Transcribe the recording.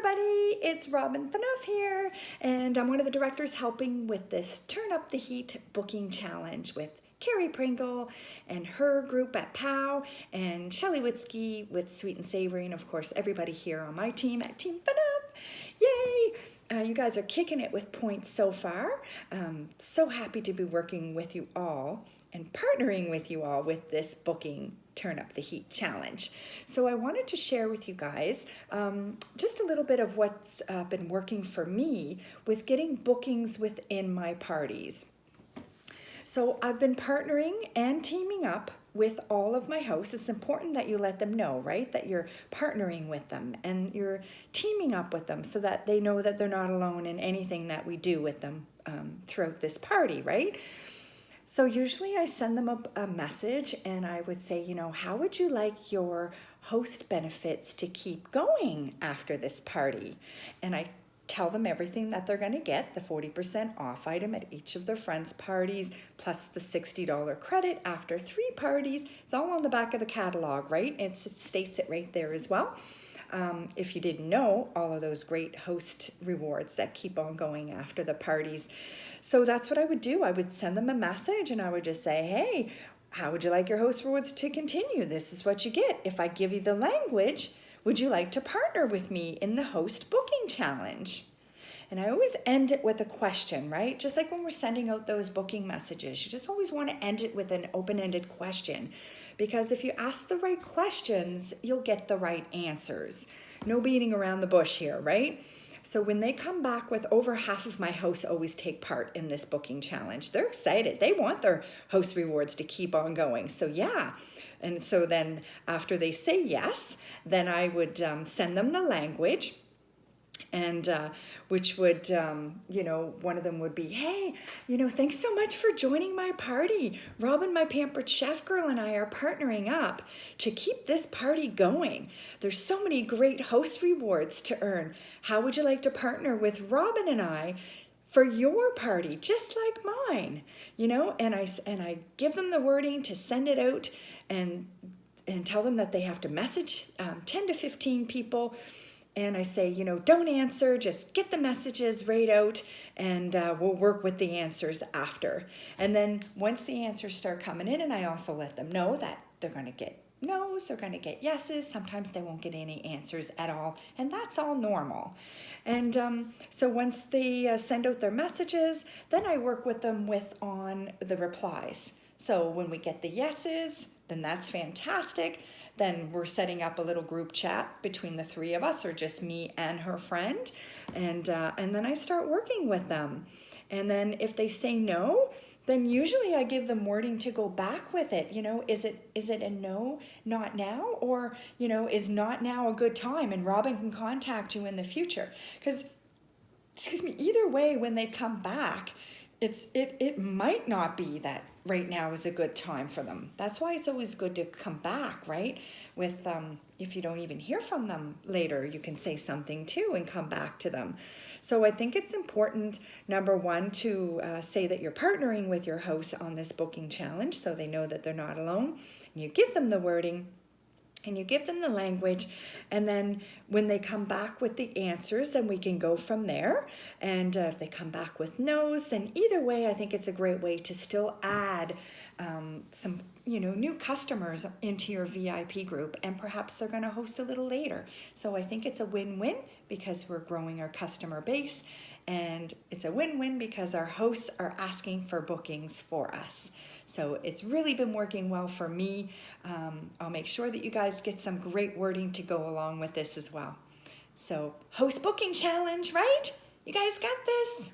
everybody, it's Robin Phaneuf here, and I'm one of the directors helping with this Turn Up the Heat booking challenge with Carrie Pringle and her group at POW, and Shelley Witzke with Sweet and Savory, and of course everybody here on my team at Team Phaneuf. Yay! You guys are kicking it with points so far. So happy to be working with you all and partnering with you all with this booking Turn Up the Heat challenge. So I wanted to share with you guys just a little bit of what's been working for me with getting bookings within my parties. So I've been partnering and teaming up with all of my hosts. It's important that you let them know, right? That you're partnering with them and you're teaming up with them so that they know that they're not alone in anything that we do with them throughout this party, right? So usually I send them a message and I would say, you know, how would you like your host benefits to keep going after this party? And I tell them everything that they're going to get, the 40% off item at each of their friends' parties, plus the $60 credit after 3 parties. It's all on the back of the catalog, right? It states it right there as well. If you didn't know, all of those great host rewards that keep on going after the parties. So that's what I would do. I would send them a message and I would just say, hey, how would you like your host rewards to continue? This is what you get. If I give you the language, would you like to partner with me in the host booking challenge? And I always end it with a question, right? Just like when we're sending out those booking messages, you just always want to end it with an open-ended question. Because if you ask the right questions, you'll get the right answers. No beating around the bush here, right? So when they come back with over half of my hosts always take part in this booking challenge, they're excited. They want their host rewards to keep on going. So yeah. And so then after they say yes, then I would send them the language. And which would, you know, one of them would be, hey, you know, thanks so much for joining my party. Robin, my pampered chef girl, and I are partnering up to keep this party going. There's so many great host rewards to earn. How would you like to partner with Robin and I for your party, just like mine? You know, and I give them the wording to send it out and tell them that they have to message 10 to 15 people. And I say, you know, don't answer, just get the messages right out and we'll work with the answers after. And then once the answers start coming in, and I also let them know that they're going to get no's, they're going to get yeses. Sometimes they won't get any answers at all. And that's all normal. And so once they send out their messages, then I work with them on the replies. So when we get the yeses, then that's fantastic. Then we're setting up a little group chat between the 3 of us, or just me and her friend. And then I start working with them. And then if they say no, then usually I give them wording to go back with it. You know, is it a no, not now? Or, you know, is not now a good time? And Robin can contact you in the future. Because, either way, when they come back, it might not be that right now is a good time for them. That's why it's always good to come back, right? With if you don't even hear from them later, you can say something too and come back to them. So I think it's important, number one, to say that you're partnering with your hosts on this booking challenge so they know that they're not alone. And you give them the wording and you give them the language, and then when they come back with the answers, then we can go from there. And if they come back with no's, then either way, I think it's a great way to still add some, you know, new customers into your VIP group, and perhaps they're going to host a little later. So I think it's a win-win because we're growing our customer base, and it's a win-win because our hosts are asking for bookings for us. So it's really been working well for me. I'll make sure that you guys get some great wording to go along with this as well. So host booking challenge, right? You guys got this?